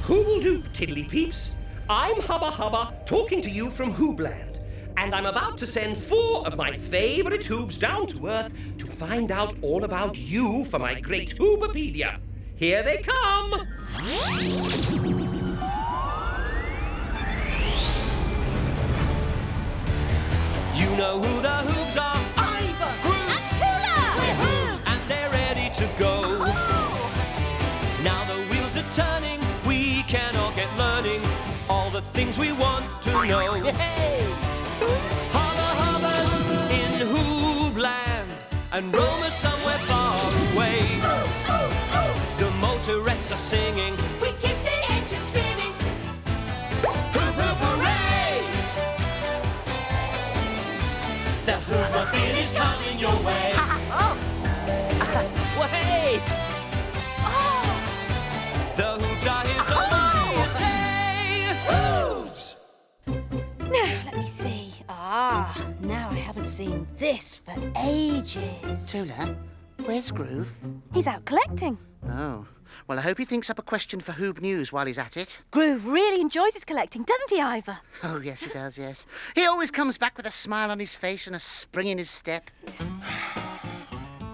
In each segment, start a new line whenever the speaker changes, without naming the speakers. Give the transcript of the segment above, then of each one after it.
Who will do, Tiddly Peeps? I'm Hubba, talking to you from Hoobland, and I'm about to send 4 of my favourite Hoobs down to Earth to find out all about you for my great Hoobapedia. Here they come! You know who the Hoobs are?
Iver!
Groove!
And Tula!
We're Hoobs! And they're ready to go.
Oh.
Now the wheels are turning, we can all get learning all the things we want to know.
Hey!
Hubba's in Hoobland and Roma somewhere far away. The motorettes are singing,
We keep the engine spinning.
Hoop, hoop, hooray! The Hoobapedia is coming your way.
Way!
The Hoobs are here, so what do you say? Hoobs!
Now, let me see. Now I haven't seen this for ages.
Tula, where's Groove?
He's out collecting.
Oh, well, I hope he thinks up a question for Hoob News while he's at it.
Groove really enjoys his collecting, doesn't he, Iver?
Oh, yes, he does, yes. He always comes back with a smile on his face and a spring in his step.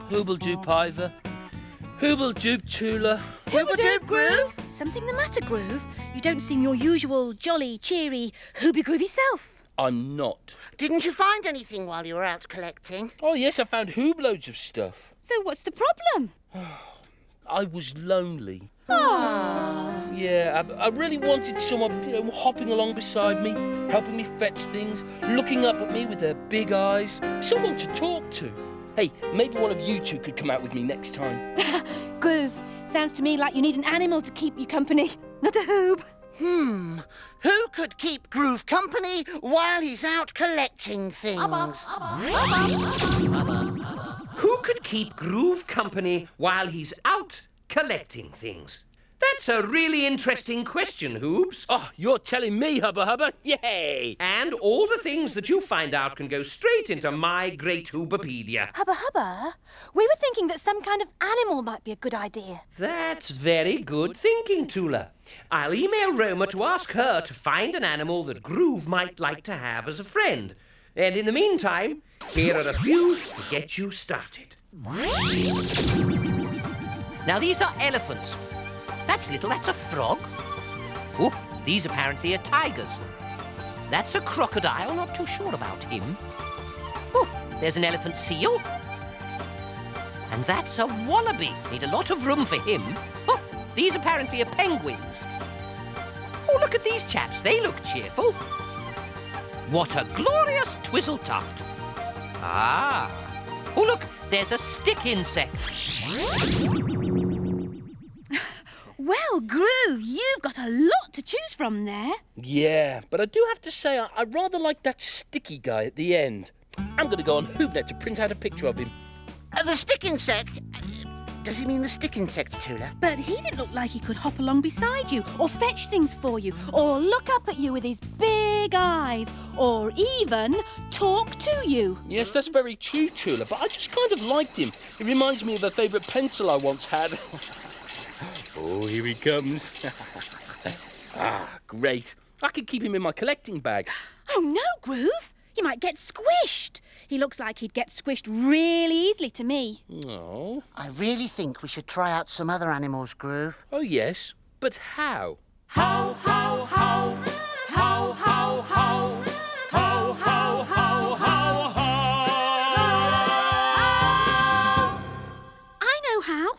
Who'll do, Iver? Who'll do, Tula?
Hoobadoop, Groove? Something the matter, Groove? You don't seem your usual jolly, cheery, hooby-groovy self.
I'm not.
Didn't you find anything while you were out collecting?
Oh, yes, I found Hoob loads of stuff.
So what's the problem?
I was lonely. Yeah, I really wanted someone, hopping along beside me, helping me fetch things, looking up at me with their big eyes. Someone to talk to. Hey, maybe one of you two could come out with me next time.
Groove, sounds to me like you need an animal to keep you company, not a hoob.
Who could keep Groove company while he's out collecting things?
Who could keep Groove company while he's out collecting things? That's a really interesting question, Hoobs.
Oh, you're telling me, Hubba. Yay!
And all the things that you find out can go straight into my great Hoobapedia.
Hubba, we were thinking that some kind of animal might be a good idea.
That's very good thinking, Tula. I'll email Roma to ask her to find an animal that Groove might like to have as a friend. And in the meantime, here are a few to get you started.
Now, these are elephants. That's a frog. Oh, these apparently are tigers. That's a crocodile, not too sure about him. Oh, there's an elephant seal. And that's a wallaby. Need a lot of room for him. Oh, these apparently are penguins. Oh, look at these chaps. They look cheerful. What a glorious twizzle-tuft. Ah. Oh, look, there's a stick insect.
Well, Groove, you've got a lot to choose from there.
Yeah, but I do have to say I rather like that sticky guy at the end. I'm going to go on HoobNet to print out a picture of him.
The stick insect? Does he mean the stick insect, Tula?
But he didn't look like he could hop along beside you, or fetch things for you, or look up at you with his big eyes, or even talk to you.
Yes, that's very true, Tula, but I just kind of liked him. He reminds me of a favourite pencil I once had. Oh, here he comes. Great. I could keep him in my collecting bag.
Oh, no, Groove. He might get squished. He looks like he'd get squished really easily to me.
Oh.
I really think we should try out some other animals, Groove.
Oh, yes. But how?
How, how, how? How, how, how? How, how, how, how, how?
I know how.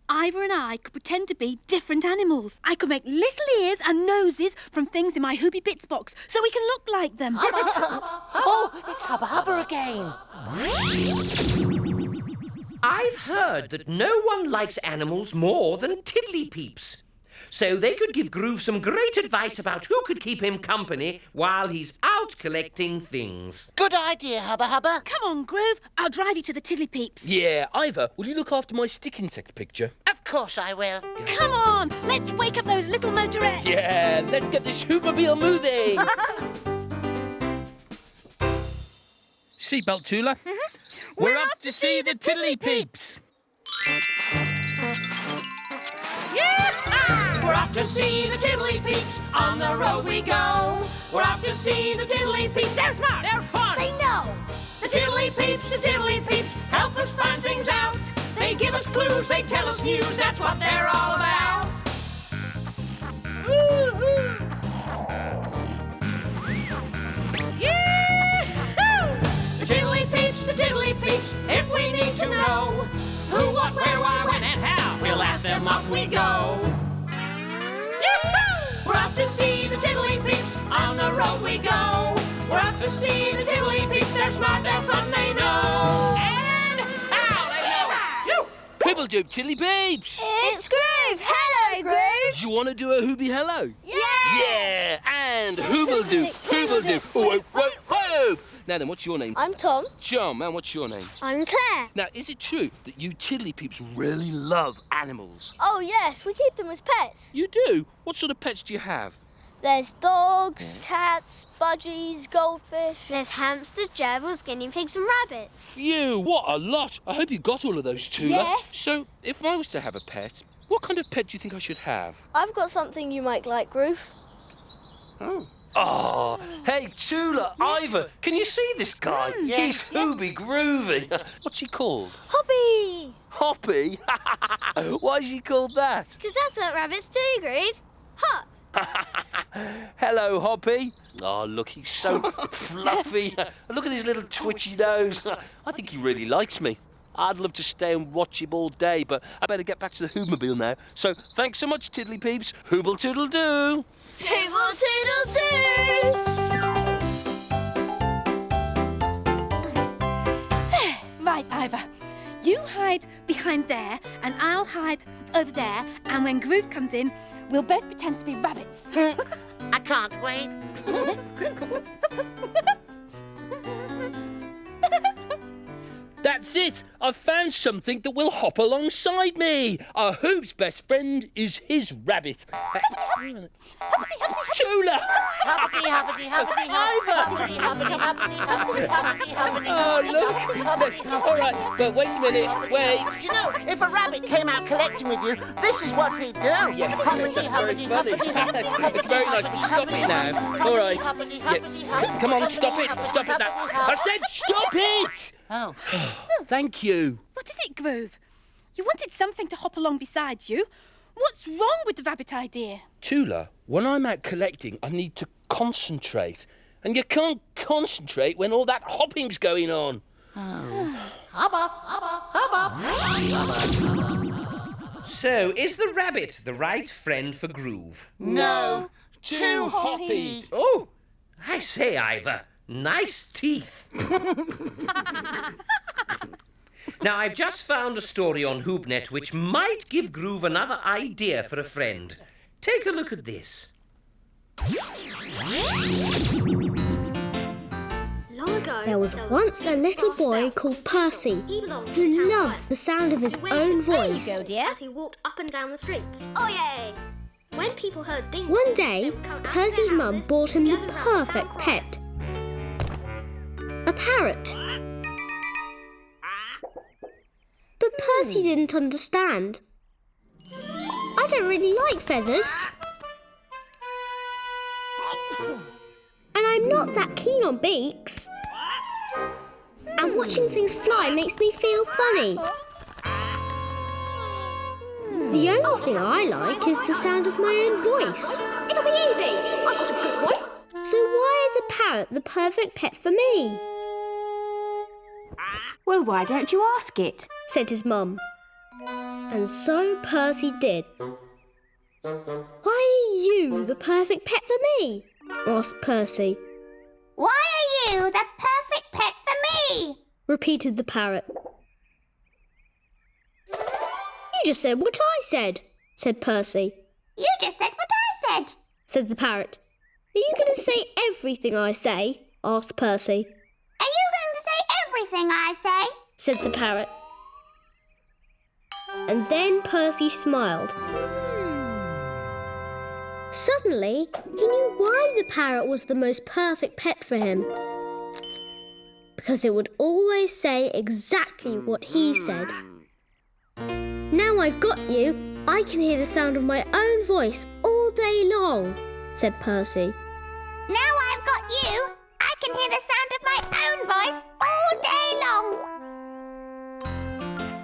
Iver and I could pretend to be different animals. I could make little ears and noses from things in my Hoobie Bits box so we can look like them.
Oh, it's Hubba again.
I've heard that no one likes animals more than Tiddly Peeps. So they could give Groove some great advice about who could keep him company while he's out collecting things.
Good idea, Hubba.
Come on, Groove. I'll drive you to the Tiddly Peeps.
Yeah, Iver, will you look after my stick insect picture?
Of course I will.
Come on, let's wake up those little motorettes.
Yeah, let's get this Hoobmobile moving. Seatbelt, Tula.
Mm-hmm.
We're off to see the Tiddly Peeps.
off to see the Tiddly Peeps. On the road we go. We're off to see the Tiddly Peeps. They're smart, they're fun.
They know.
The Tiddly Peeps help us find things out. They give us clues, they tell us news. That's what they're all about. The Tiddly Peeps, if we need to know who, what, where, why, when, and how, we'll ask them, off we go. Yee-hoo! We're off to see the Tiddly Peeps, on the road we go. We're off to see the Tiddly Peeps, they're smart, they're fun, they know. And how they know.
People do Tiddly Peeps.
It's Groove. Hello, Groove.
Do you want to do a Hooby hello?
Yeah.
Yeah, and Hooble do. Whoa, whoa, whoa. Now then, what's your name?
I'm Tom.
John, man, what's your name?
I'm Claire.
Now, is it true that you Tiddly Peeps really love animals?
Oh, yes, we keep them as pets.
You do? What sort of pets do you have?
There's dogs, cats, budgies, goldfish. There's hamsters, gerbils, guinea pigs and rabbits.
You, what a lot. I hope you got all of those, Tula.
Yes.
So, if I was to have a pet, what kind of pet do you think I should have?
I've got something you might like, Groove.
Oh, hey, Tula, Iver, can you see this guy? He's Hooby Groovy. What's he called?
Hobby!
Hoppy? Why is he called that?
Because that's what rabbits do, Groove. Hop!
Hello, Hoppy.
Oh, look, he's so fluffy. Look at his little twitchy nose. I think he really likes me. I'd love to stay and watch him all day, but I better get back to the Hoobmobile now. So, thanks so much, Tiddly Peeps. Hooble toodle do.
Hooble toodle doo!
Right, Iver. You hide behind there, and I'll hide over there, and when Groove comes in, we'll both pretend to be rabbits.
I can't wait.
That's it. I've found something that will hop alongside me. Our Hoob's best friend is his rabbit. Tula!
Hubbity, hubbity, hubbity, hubbity, hubbity, hubbity, hubbity, hubbity, hubbity.
Oh, look. All right, but wait a minute. Wait.
Do you know, if a rabbit came out collecting with you, this is what he'd do.
Yes,
Hubbity,
that's very
hubbity,
funny.
hubbity, hubbity, hubbity,
It's very nice, but stop it now. All right. Yeah, come on, stop it. Stop it now. I said stop it!
Oh.
Thank you.
What is it, Groove? You wanted something to hop along beside you. What's wrong with the rabbit idea?
Tula, when I'm out collecting, I need to concentrate. And you can't concentrate when all that hopping's going on.
Hubba, hubba, hubba.
So, is the rabbit the right friend for Groove?
No.
Too hoppy.
Oh, I say, Iver, nice teeth. Now, I've just found a story on HoobNet which might give Groove another idea for a friend. Take a look at this.
There was once a little boy called Percy who loved the sound of his own voice.
As he walked up and down the streets. Oh yay! When people heard ding,
One day, Percy's mum bought him the perfect pet. A parrot. But Percy didn't understand. I don't really like feathers. And I'm not that keen on beaks. And watching things fly makes me feel funny. The only thing I like is the sound of my own voice.
it'll be easy. I've got a good voice.
So why is a parrot the perfect pet for me?
Well, why don't you ask it?
Said his mum. And so Percy did. Why are you the perfect pet for me? Asked Percy.
Why are you the perfect pet for me?
Repeated the parrot. You just said what I said Percy.
You just said what I said.
Said the parrot. Are you going to say everything I say? Asked Percy.
Are you going to say everything I say?
Said the parrot. And then Percy smiled. Suddenly, he knew why the parrot was the most perfect pet for him. Because it would always say exactly what he said. Now I've got you, I can hear the sound of my own voice all day long, said Percy.
Now I've got you, I can hear the sound of my own voice all day long.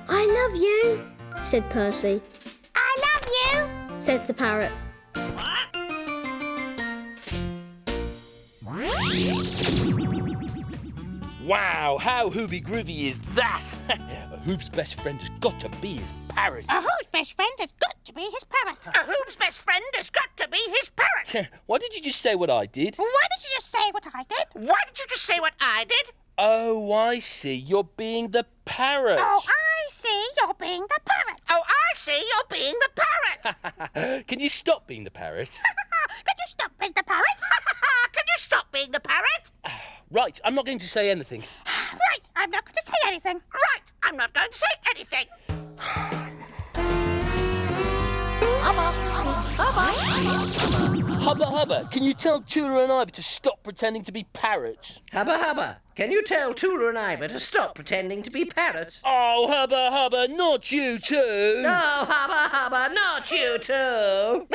I love you, said Percy.
I love you,
said the parrot.
Wow, how Hooby Groovy is that? Hoob's best friend has got to be his parrot.
A Who's best friend has got to be his parrot. A Who's best friend has got to be his parrot.
Why did you just say what I did?
Why did you just say what I did? Why did you just say what I did?
Oh, I see. You're being the parrot.
Oh, I see. You're being the parrot. Oh, I see. You're being the parrot.
Can you stop being the parrot?
Could you stop being the parrot? Could you stop being the parrot?
Right, I'm not going to say anything.
Right, I'm not going to say anything. Right, I'm not going to say anything.
Hubba Hubba, can you tell Tula and Iver to stop pretending to be parrots?
Hubba Hubba, can you tell Tula and Iver to stop pretending to be parrots?
Oh, Hubba Hubba, not you too.
No, Hubba Hubba, not you too.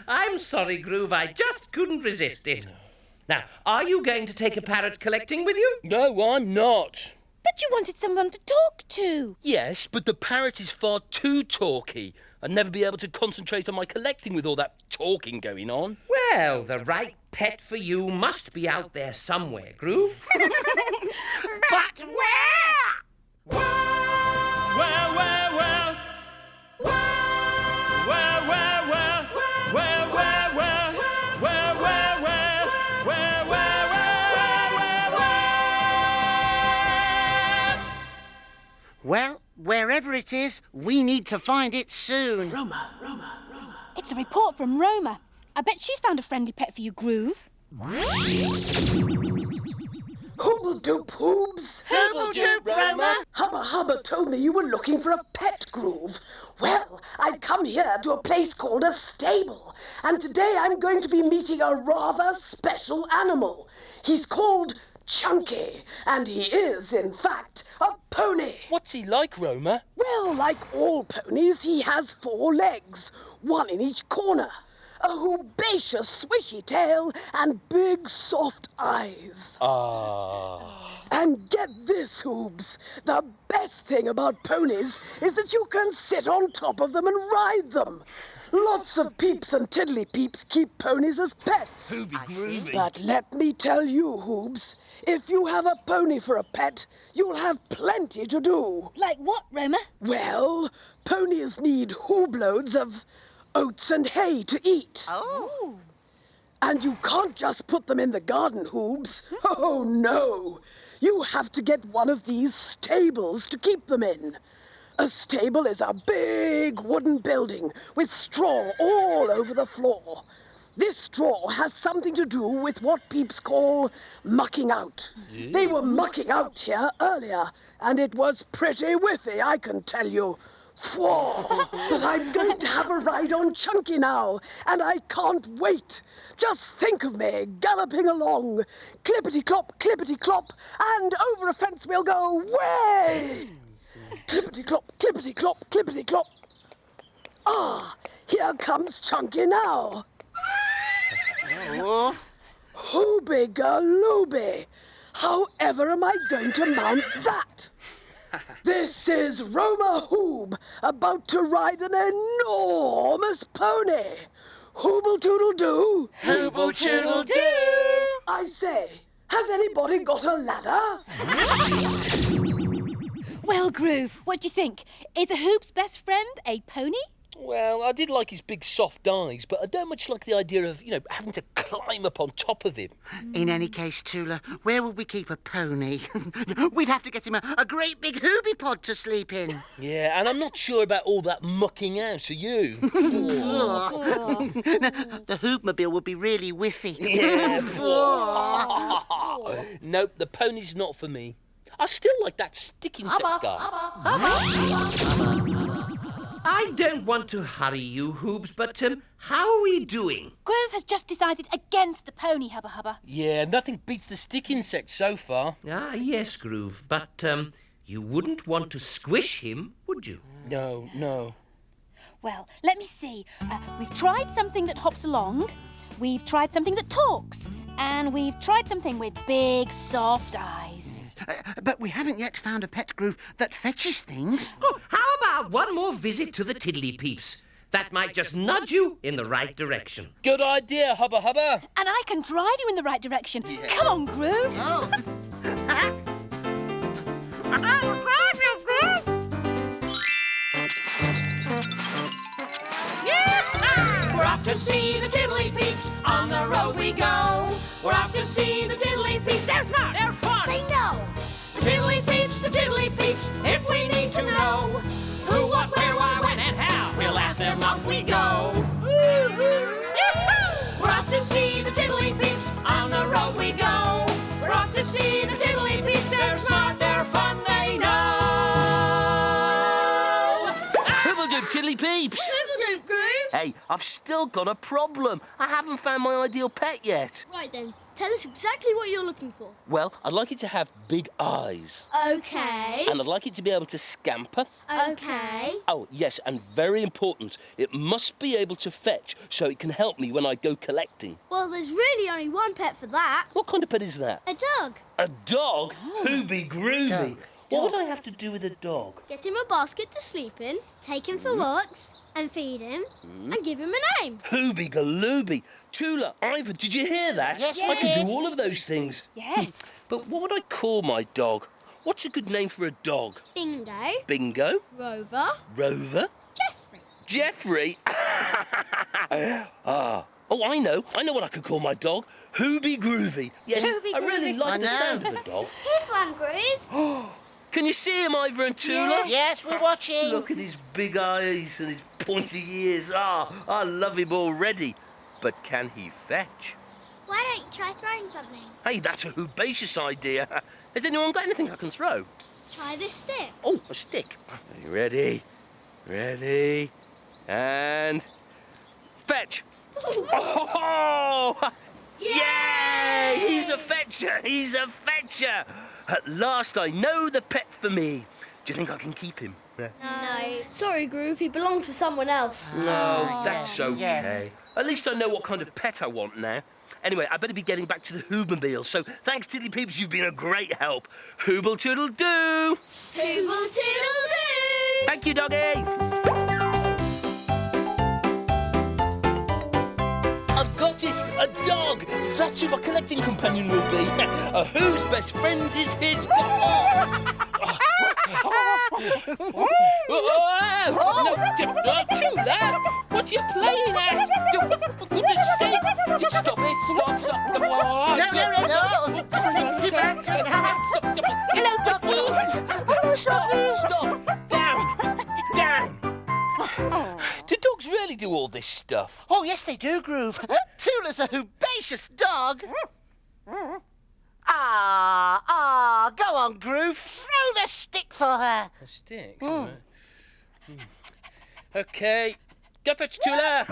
I'm sorry, Groove, I just couldn't resist it. Now, are you going to take a parrot collecting with you?
No, I'm not.
But you wanted someone to talk to.
Yes, but the parrot is far too talky. I'd never be able to concentrate on my collecting with all that talking going on.
Well, the right pet for you must be out there somewhere, Groove.
But where?
Well, wherever it is, we need to find it soon.
Roma. It's a report from Roma. I bet she's found a friendly pet for you, Groove.
Hoobledoop, Hoobs.
Hoobledoop, Roma.
Hubba told me you were looking for a pet, Groove. Well, I've come here to a place called a stable, and today I'm going to be meeting a rather special animal. He's called Chunky, and he is, in fact, a pony.
What's he like, Roma?
Well, like all ponies, he has 4 legs, one in each corner, a hoobacious swishy tail, and big soft eyes. And get this, Hoobs, the best thing about ponies is that you can sit on top of them and ride them. Lots of Peeps and Tiddly Peeps keep ponies as pets. But let me tell you, Hoobs, if you have a pony for a pet, you'll have plenty to do.
Like what, Roma?
Well, ponies need hoobloads of oats and hay to eat.
Oh.
And you can't just put them in the garden, Hoobs. Oh, no. You have to get one of these stables to keep them in. A stable is a big wooden building with straw all over the floor. This straw has something to do with what Peeps call mucking out. They were mucking out here earlier, and it was pretty whiffy, I can tell you. Whoa! But I'm going to have a ride on Chunky now, and I can't wait. Just think of me galloping along, clippity-clop, and over a fence we'll go way! Clippity-clop, clippity-clop, clippity-clop. Ah, here comes Chunky now. Hooby-galooby! However am I going to mount that? This is Roma Hoob, about to ride an enormous pony. Hooble-toodle-doo.
Hooble-toodle-doo.
I say, has anybody got a ladder?
Well, Groove, what do you think? Is a Hoob's best friend a pony?
Well, I did like his big soft eyes, but I don't much like the idea of, having to climb up on top of him.
In any case, Tula, where would we keep a pony? We'd have to get him a great big hoobie pod to sleep in.
Yeah, and I'm not sure about all that mucking out, are you?
The Hoobmobile would be really whiffy.
Yeah. Nope, the pony's not for me. I still like that stick insect guy.
I don't want to hurry you, Hoobs, but how are we doing?
Groove has just decided against the pony, Hubba Hubba.
Yeah, nothing beats the stick insect so far.
Ah, yes, Groove, but you wouldn't want to squish him, would you?
No.
Well, let me see. We've tried something that hops along, we've tried something that talks, and we've tried something with big, soft eyes.
But we haven't yet found a pet groove that fetches things.
Oh, how about one more visit to the Tiddly Peeps? That might just nudge you in the right direction.
Good idea, Hubba Hubba.
And I can drive you in the right direction. Yeah. Come on, Groove.
Oh.
We're off to see the Tiddly Peeps. On the road we go. We're off to see the Tiddly Peeps. They're smart, they're fun.
They know.
The Tiddly Peeps, the Tiddly Peeps. If we need to know who, what, where, why, when, and how, we'll ask them, off we go. We're off to see the Tiddly Peeps. On the road we go. We're off to see the Tiddly Peeps. They're smart, they're fun, they know.
Who'll do, Tiddly Peeps?
Don't Groove.
Hey, I've still got a problem. I haven't found my ideal pet yet.
Right then, tell us exactly what you're looking for.
Well, I'd like it to have big eyes.
Okay.
And I'd like it to be able to scamper.
Okay.
Oh, yes, and very important, it must be able to fetch so it can help me when I go collecting.
Well, there's really only one pet for that.
What kind of pet is that?
A dog.
A dog? Hoobie groovy. What would I have to do with a dog?
Get him a basket to sleep in, take him for walks, and feed him, and give him a name.
Hoobie galooby. Tula, Iver, did you hear that?
Yes,
I
we
can
did.
do all of those things.
Yes.
But what would I call my dog? What's a good name for a dog?
Bingo.
Bingo?
Rover.
Rover?
Jeffrey.
Jeffrey? Oh, I know what I could call my dog. Hoobie groovy. Yes,
Hoobie
I really
groovy.
like the sound of a dog.
Here's one, Groove.
Can you see him, Iver and Tula?
Yes, we're watching.
Look at his big eyes and his pointy ears. I love him already. But can he fetch?
Why don't you try throwing something?
Hey, that's a Hoobacious idea. Has anyone got anything I can throw?
Try this stick.
Oh, a stick. Are you ready? Ready? And... fetch! Oh! Yay! He's a fetcher! He's a fetcher! At last I know the pet for me. Do you think I can keep him?
No. Sorry, Groove. He belonged to someone else.
No, that's okay.
Yes.
At least I know what kind of pet I want now. Anyway, I better be getting back to the Hoobmobile. So thanks, Tiddly Peeps, you've been a great help. Hooble toodle doo!
Hooble toodle doo!
Thank you, doggy! I've got it! A dog! That's who my collecting companion will be. Whose best friend is his dog? Tula! What are you playing at? For goodness sake! Just stop it! Stop!
No. Hello, doggy. Hello, doggy.
Stop! Down! Do dogs really do all this stuff?
Oh, yes, they do, Groove. Tula's a Hoobacious dog. Go on, Groove. Throw the stick for her.
A stick? OK. Go fetch Tula!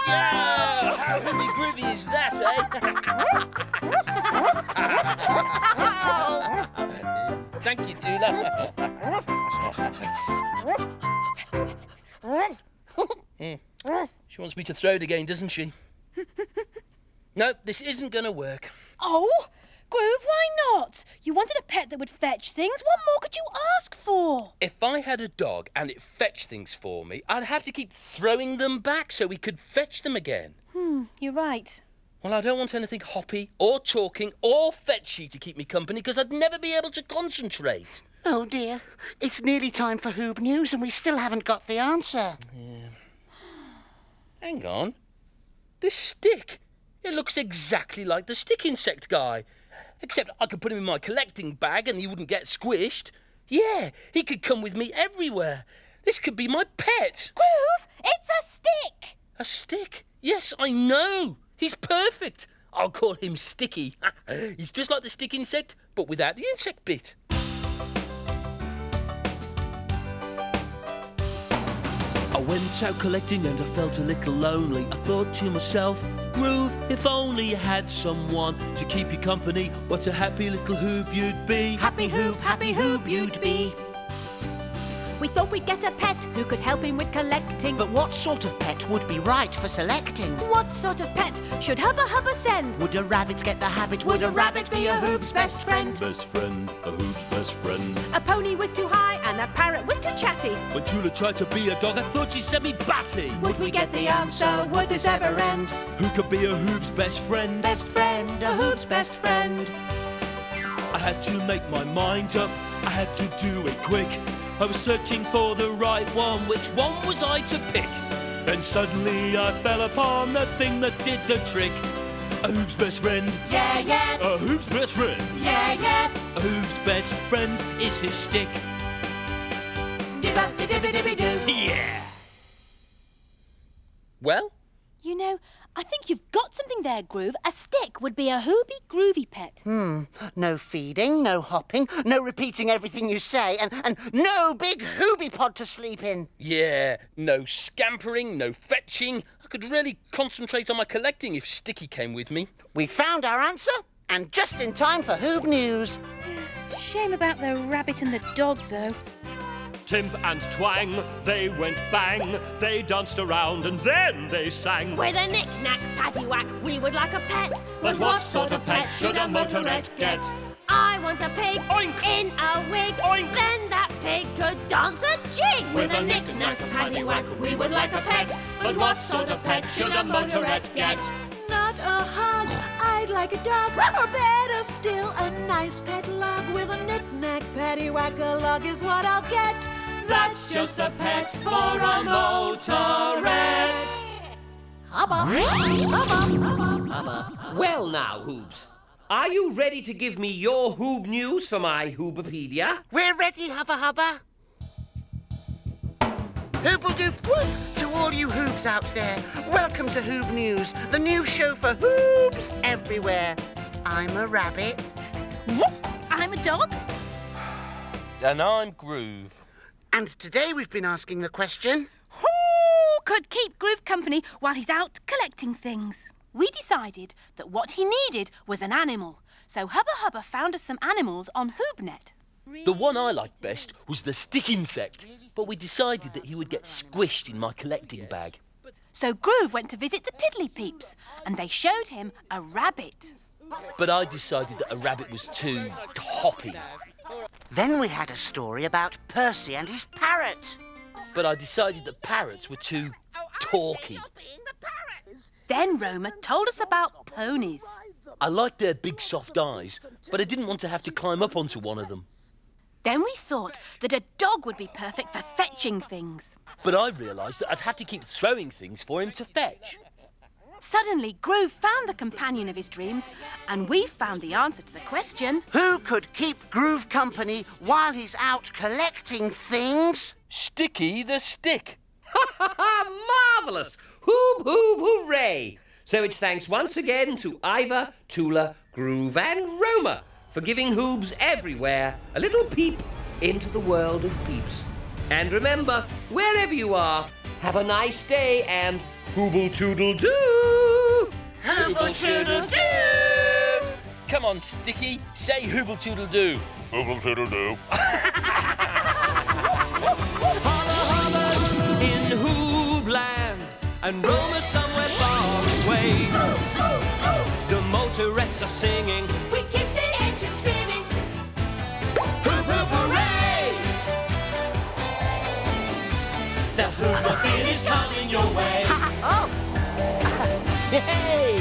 Yeah! How Hoobie groovy is that, eh? Thank you, Tula. She wants me to throw it again, doesn't she? No, this isn't going to work.
Oh, Groove, why not? You wanted a pet that would fetch things. What more could you ask for?
If I had a dog and it fetched things for me, I'd have to keep throwing them back so we could fetch them again.
You're right.
Well, I don't want anything hoppy or talking or fetchy to keep me company because I'd never be able to concentrate.
Oh, dear. It's nearly time for Hoob News and we still haven't got the answer.
Yeah. Hang on. This stick. It looks exactly like the stick insect guy. Except I could put him in my collecting bag and he wouldn't get squished. Yeah, he could come with me everywhere. This could be my pet.
Groove, it's a stick.
A stick? Yes, I know. He's perfect. I'll call him Sticky. He's just like the stick insect, but without the insect bit.
I went out collecting and I felt a little lonely. I thought to myself, Groove, if only you had someone to keep you company, what a happy little Hoob you'd be.
Happy Hoob you'd be.
We thought we'd get a pet who could help him with collecting.
But what sort of pet would be right for selecting?
What sort of pet should Hubba send?
Would a rabbit get the habit?
Would a rabbit be a Hoob's best friend?
Best friend, a Hoob's best friend.
A pony was too high and a parrot was too chatty.
When Tula tried to be a dog, I thought she said me batty.
Would we get the answer? Would this ever end?
Who could be a Hoob's best friend?
Best friend, a Hoob's best friend.
I had to make my mind up, I had to do it quick. I was searching for the right one, which one was I to pick? Then suddenly I fell upon the thing that did the trick. A Hoob's best friend.
Yeah, yeah.
A Hoob's best friend.
Yeah, yeah.
A Hoob's best friend is his stick.
Dibba-dibba-dibba-doo.
Yeah!
Well,
You know, I think you've got something there, Groove. A stick would be a Hooby groovy pet.
No feeding, no hopping, no repeating everything you say, and no big Hoobie pod to sleep in.
yeah, no scampering, no fetching. I could really concentrate on my collecting if Sticky came with me.
We found our answer, and just in time for Hoob News.
Shame about the rabbit and the dog, though.
Timp and Twang, they went bang. They danced around and then they sang.
With a knick-knack, paddywhack, we would like a pet.
But what sort of pet should a motorette get?
I want a pig
Oink!
in a wig.
Oink!
Then that pig could dance a jig.
With a knick-knack, paddywhack, we would like a pet. But what sort of pet should a motorette get?
Not a hog, I'd like a dog. Or better still, a nice pet log. With a knick-knack, paddywhack, a log is what I'll get.
That's just a pet for a motorette.
Hubba! Hubba!
Hubba. Well now, Hoobs. Are you ready to give me your Hoob news for my Hoobapedia?
We're ready, Hubba. Hooble-doop to all you Hoobs out there. Welcome to Hoob News, the new show for Hoobs everywhere. I'm a rabbit.
Woof! I'm a dog.
And I'm Groove.
And today we've been asking the question...
Who could keep Groove company while he's out collecting things? We decided that what he needed was an animal. So Hubba found us some animals on HoobNet.
The one I liked best was the stick insect, but we decided that he would get squished in my collecting bag.
So Groove went to visit the Tiddly Peeps, and they showed him a rabbit.
But I decided that a rabbit was too hoppy.
Then we had a story about Percy and his parrot.
But I decided that parrots were too talky.
Then Roma told us about ponies.
I liked their big soft eyes, but I didn't want to have to climb up onto one of them.
Then we thought that a dog would be perfect for fetching things.
But I realised that I'd have to keep throwing things for him to fetch.
Suddenly, Groove found the companion of his dreams, and we found the answer to the question...
Who could keep Groove company while he's out collecting things?
Sticky the stick.
Marvellous! Hoob, hoob, hooray! So it's thanks once again to Iver, Tula, Groove and Roma for giving Hoobs everywhere a little peep into the world of Peeps. And remember, wherever you are, have a nice day and hooble-toodle-doo!
Hooble-toodle-doo!
Come on, Sticky, say hooble-toodle-doo.
Hooble-toodle-doo.
Holla in Hoobland and Roma somewhere far away. The motorettes are singing.
We keep the engine spinning.
Hoop, hoop, hooray! The Hoobapede is coming your way.
Oh!
Hey!